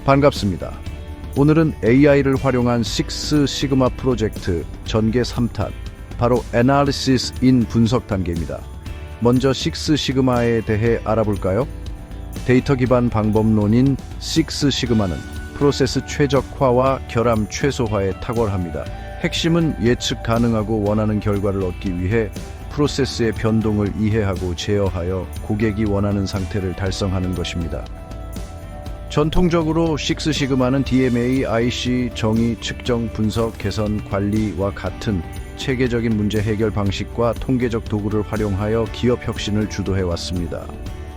반갑습니다. 오늘은 AI를 활용한 식스 시그마 프로젝트 전개 3탄, 바로 Analysis in 분석 단계입니다. 먼저 식스 시그마에 대해 알아볼까요? 데이터 기반 방법론인 식스 시그마는 프로세스 최적화와 결함 최소화에 탁월합니다. 핵심은 예측 가능하고 원하는 결과를 얻기 위해 프로세스의 변동을 이해하고 제어하여 고객이 원하는 상태를 달성하는 것입니다. 전통적으로 식스 시그마는 DMA, IC, 정의, 측정, 분석, 개선, 관리와 같은 체계적인 문제 해결 방식과 통계적 도구를 활용하여 기업 혁신을 주도해 왔습니다.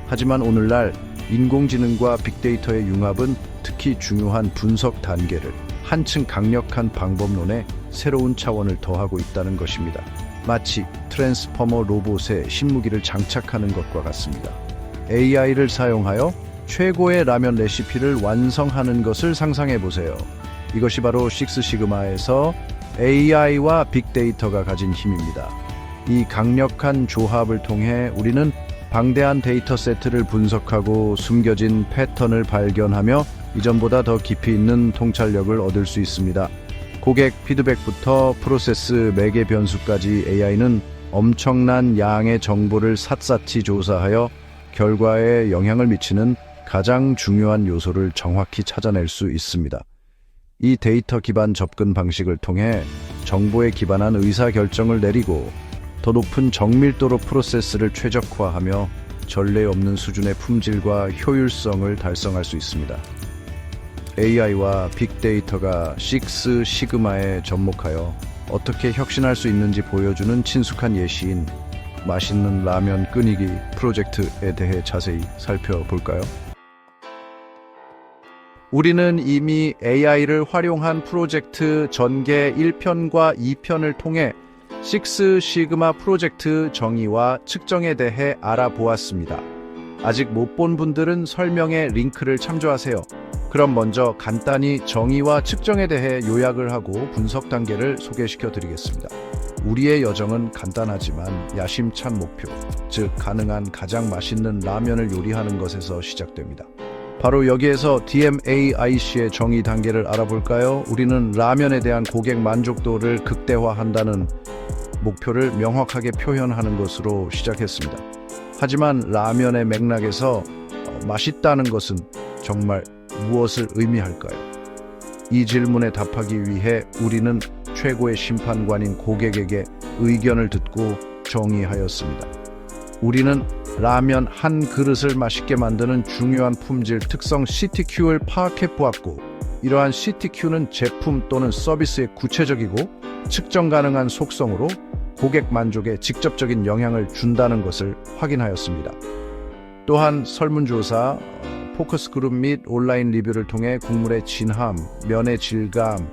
하지만 오늘날 인공지능과 빅데이터의 융합은 특히 중요한 분석 단계를 한층 강력한 방법론에 새로운 차원을 더하고 있다는 것입니다. 마치 트랜스포머 로봇에 신무기를 장착하는 것과 같습니다. AI를 사용하여 최고의 라면 레시피를 완성하는 것을 상상해 보세요. 이것이 바로 식스 시그마에서 AI와 빅데이터가 가진 힘입니다. 이 강력한 조합을 통해 우리는 방대한 데이터 세트를 분석하고 숨겨진 패턴을 발견하며 이전보다 더 깊이 있는 통찰력을 얻을 수 있습니다. 고객 피드백부터 프로세스 매개 변수까지 AI는 엄청난 양의 정보를 샅샅이 조사하여 결과에 영향을 미치는 가장 중요한 요소를 정확히 찾아낼 수 있습니다. 이 데이터 기반 접근 방식을 통해 정보에 기반한 의사결정을 내리고 더 높은 정밀도로 프로세스를 최적화하며 전례 없는 수준의 품질과 효율성을 달성할 수 있습니다. AI와 빅데이터가 식스 시그마에 접목하여 어떻게 혁신할 수 있는지 보여주는 친숙한 예시인 맛있는 라면 끓이기 프로젝트에 대해 자세히 살펴볼까요? 우리는 이미 AI를 활용한 프로젝트 전개 1편과 2편을 통해 식스 시그마 프로젝트 정의와 측정에 대해 알아보았습니다. 아직 못 본 분들은 설명에 링크를 참조하세요. 그럼 먼저 간단히 정의와 측정에 대해 요약을 하고 분석 단계를 소개시켜 드리겠습니다. 우리의 여정은 간단하지만 야심찬 목표, 즉 가능한 가장 맛있는 라면을 요리하는 것에서 시작됩니다. 바로 여기에서 DMA, IC의 정의 단계를 알아볼까요? 우리는 라면에 대한 고객 만족도를 극대화한다는 목표를 명확하게 표현하는 것으로 시작했습니다. 하지만 라면의 맥락에서 맛있다는 것은 정말 무엇을 의미할까요? 이 질문에 답하기 위해 우리는 최고의 심판관인 고객에게 의견을 듣고 정의하였습니다. 우리는 라면 한 그릇을 맛있게 만드는 중요한 품질 특성 CTQ를 파악해 보았고, 이러한 CTQ는 제품 또는 서비스의 구체적이고 측정 가능한 속성으로 고객 만족에 직접적인 영향을 준다는 것을 확인하였습니다. 또한 설문조사, 포커스그룹 및 온라인 리뷰를 통해 국물의 진함, 면의 질감,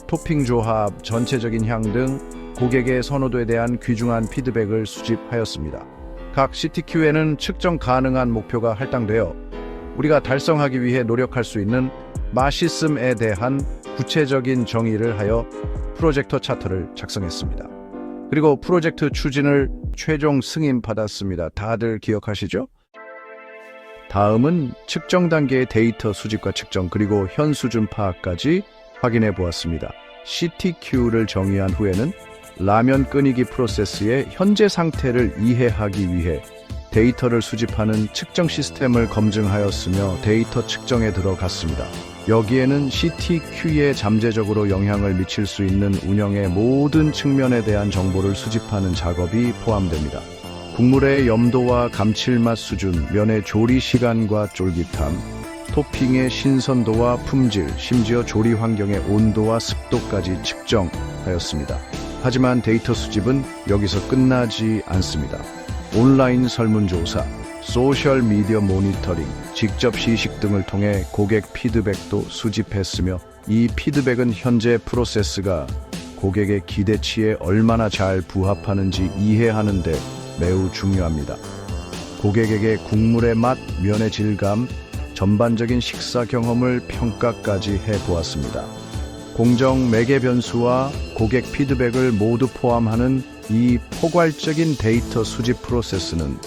토핑 조합, 전체적인 향 등 고객의 선호도에 대한 귀중한 피드백을 수집하였습니다. 각 CTQ에는 측정 가능한 목표가 할당되어 우리가 달성하기 위해 노력할 수 있는 맛있음에 대한 구체적인 정의를 하여 프로젝터 차트를 작성했습니다. 그리고 프로젝트 추진을 최종 승인받았습니다. 다들 기억하시죠? 다음은 측정 단계의 데이터 수집과 측정 그리고 현 수준 파악까지 확인해 보았습니다. CTQ를 정의한 후에는 라면 끓이기 프로세스의 현재 상태를 이해하기 위해 데이터를 수집하는 측정 시스템을 검증하였으며 데이터 측정에 들어갔습니다. 여기에는 CTQ에 잠재적으로 영향을 미칠 수 있는 운영의 모든 측면에 대한 정보를 수집하는 작업이 포함됩니다. 국물의 염도와 감칠맛 수준, 면의 조리 시간과 쫄깃함, 토핑의 신선도와 품질, 심지어 조리 환경의 온도와 습도까지 측정하였습니다. 하지만 데이터 수집은 여기서 끝나지 않습니다. 온라인 설문조사, 소셜 미디어 모니터링, 직접 시식 등을 통해 고객 피드백도 수집했으며 이 피드백은 현재 프로세스가 고객의 기대치에 얼마나 잘 부합하는지 이해하는 데 매우 중요합니다. 고객에게 국물의 맛, 면의 질감, 전반적인 식사 경험을 평가까지 해보았습니다. 공정 매개 변수와 고객 피드백을 모두 포함하는 이 포괄적인 데이터 수집 프로세스는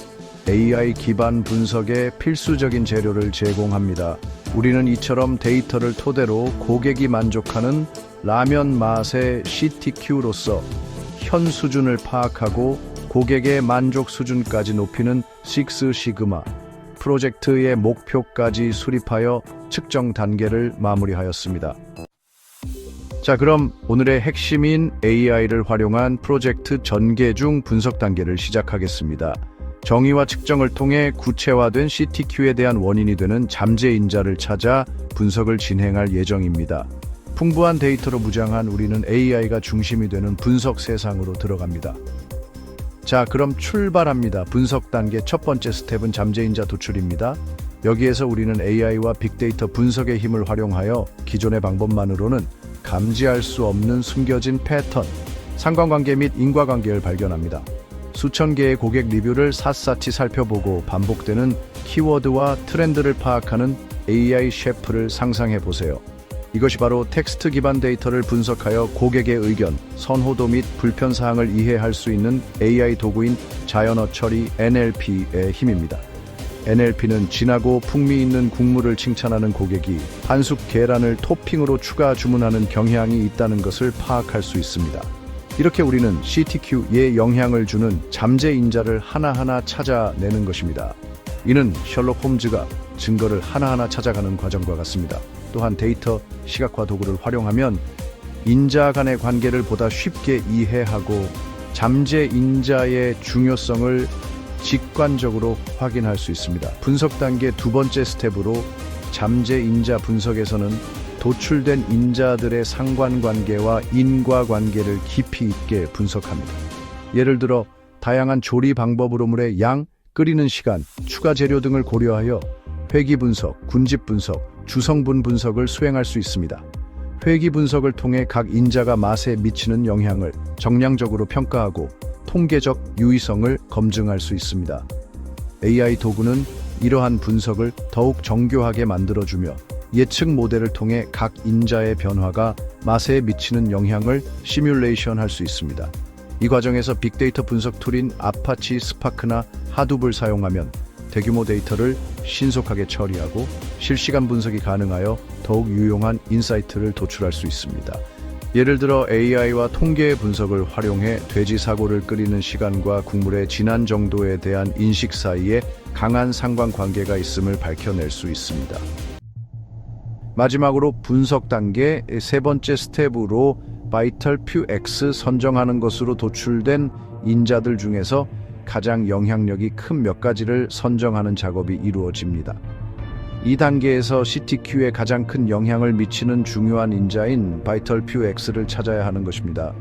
AI 기반 분석의 필수적인 재료를 제공합니다. 우리는 이처럼 데이터를 토대로 고객이 만족하는 라면 맛의 CTQ로서 현 수준을 파악하고 고객의 만족 수준까지 높이는 식스 시그마 프로젝트의 목표까지 수립하여 측정 단계를 마무리하였습니다. 자, 그럼 오늘의 핵심인 AI를 활용한 프로젝트 전개 중 분석 단계를 시작하겠습니다. 정의와 측정을 통해 구체화된 CTQ에 대한 원인이 되는 잠재 인자를 찾아 분석을 진행할 예정입니다. 풍부한 데이터로 무장한 우리는 AI가 중심이 되는 분석 세상으로 들어갑니다. 자, 그럼 출발합니다. 분석 단계 첫 번째 스텝은 잠재 인자 도출입니다. 여기에서 우리는 AI와 빅데이터 분석의 힘을 활용하여 기존의 방법만으로는 감지할 수 없는 숨겨진 패턴, 상관관계 및 인과관계를 발견합니다. 수천 개의 고객 리뷰를 샅샅이 살펴보고 반복되는 키워드와 트렌드를 파악하는 AI 셰프를 상상해 보세요. 이것이 바로 텍스트 기반 데이터를 분석하여 고객의 의견, 선호도 및 불편사항을 이해할 수 있는 AI 도구인 자연어 처리 NLP의 힘입니다. NLP는 진하고 풍미 있는 국물을 칭찬하는 고객이 한숙 계란을 토핑으로 추가 주문하는 경향이 있다는 것을 파악할 수 있습니다. 이렇게 우리는 CTQ에 영향을 주는 잠재 인자를 하나하나 찾아내는 것입니다. 이는 셜록 홈즈가 증거를 하나하나 찾아가는 과정과 같습니다. 또한 데이터 시각화 도구를 활용하면 인자 간의 관계를 보다 쉽게 이해하고 잠재 인자의 중요성을 직관적으로 확인할 수 있습니다. 분석 단계 두 번째 스텝으로 잠재 인자 분석에서는 도출된 인자들의 상관관계와 인과관계를 깊이 있게 분석합니다. 예를 들어 다양한 조리 방법으로 물의 양, 끓이는 시간, 추가 재료 등을 고려하여 회기 분석, 군집 분석, 주성분 분석을 수행할 수 있습니다. 회기 분석을 통해 각 인자가 맛에 미치는 영향을 정량적으로 평가하고 통계적 유의성을 검증할 수 있습니다. AI 도구는 이러한 분석을 더욱 정교하게 만들어주며 예측 모델을 통해 각 인자의 변화가 맛에 미치는 영향을 시뮬레이션할 수 있습니다. 이 과정에서 빅데이터 분석 툴인 아파치 스파크나 하둡을 사용하면 대규모 데이터를 신속하게 처리하고 실시간 분석이 가능하여 더욱 유용한 인사이트를 도출할 수 있습니다. 예를 들어 AI와 통계 분석을 활용해 돼지 사고를 끓이는 시간과 국물의 진한 정도에 대한 인식 사이에 강한 상관관계가 있음을 밝혀낼 수 있습니다. 마지막으로 분석 단계 세 번째 스텝으로 바이털 퓨 X 선정하는 것으로 도출된 인자들 중에서 가장 영향력이 큰 몇 가지를 선정하는 작업이 이루어집니다. 이 단계에서 CTQ에 가장 큰 영향을 미치는 중요한 인자인 바이털 퓨 X를 찾아야 하는 것입니다.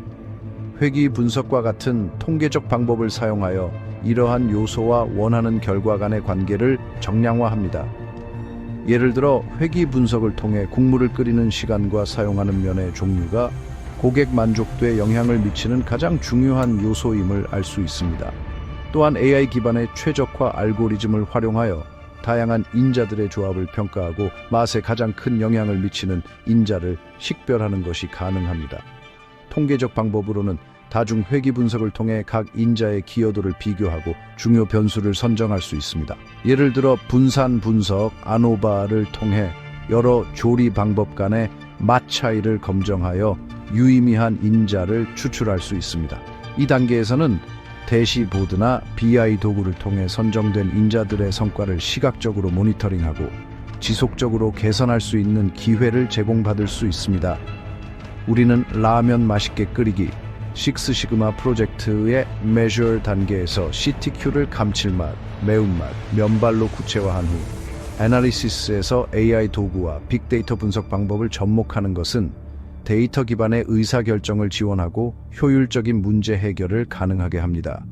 회기 분석과 같은 통계적 방법을 사용하여 이러한 요소와 원하는 결과 간의 관계를 정량화합니다. 예를 들어 회기 분석을 통해 국물을 끓이는 시간과 사용하는 면의 종류가 고객 만족도에 영향을 미치는 가장 중요한 요소임을 알 수 있습니다. 또한 AI 기반의 최적화 알고리즘을 활용하여 다양한 인자들의 조합을 평가하고 맛에 가장 큰 영향을 미치는 인자를 식별하는 것이 가능합니다. 통계적 방법으로는 다중 회기 분석을 통해 각 인자의 기여도를 비교하고 중요 변수를 선정할 수 있습니다. 예를 들어 분산 분석 아노바를 통해 여러 조리 방법 간의 맛 차이를 검증하여 유의미한 인자를 추출할 수 있습니다. 이 단계에서는 대시보드나 BI 도구를 통해 선정된 인자들의 성과를 시각적으로 모니터링하고 지속적으로 개선할 수 있는 기회를 제공받을 수 있습니다. 우리는 라면 맛있게 끓이기 식스 시그마 프로젝트의 메저 단계에서 CTQ를 감칠맛, 매운맛, 면발로 구체화한 후 애널리시스에서 AI 도구와 빅데이터 분석 방법을 접목하는 것은 데이터 기반의 의사결정을 지원하고 효율적인 문제 해결을 가능하게 합니다.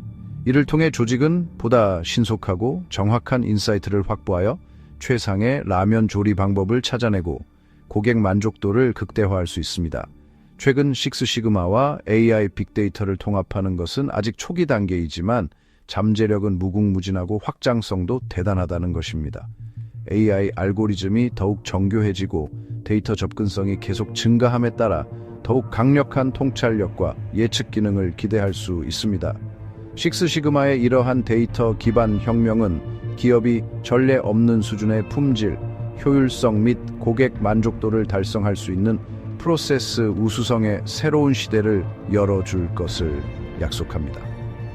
이를 통해 조직은 보다 신속하고 정확한 인사이트를 확보하여 최상의 라면 조리 방법을 찾아내고 고객 만족도를 극대화할 수 있습니다. 최근 식스 시그마와 AI 빅데이터를 통합하는 것은 아직 초기 단계이지만 잠재력은 무궁무진하고 확장성도 대단하다는 것입니다. AI 알고리즘이 더욱 정교해지고 데이터 접근성이 계속 증가함에 따라 더욱 강력한 통찰력과 예측 기능을 기대할 수 있습니다. 식스 시그마의 이러한 데이터 기반 혁명은 기업이 전례 없는 수준의 품질, 효율성 및 고객 만족도를 달성할 수 있는 프로세스 우수성의 새로운 시대를 열어줄 것을 약속합니다.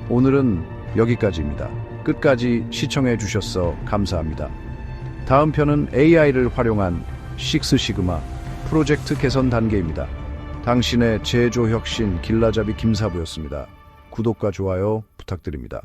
오늘은 여기까지입니다. 끝까지 시청해 주셔서 감사합니다. 다음 편은 AI를 활용한 식스 시그마 프로젝트 개선 단계입니다. 당신의 제조 혁신 길라잡이 김사부였습니다. 구독과 좋아요 부탁드립니다.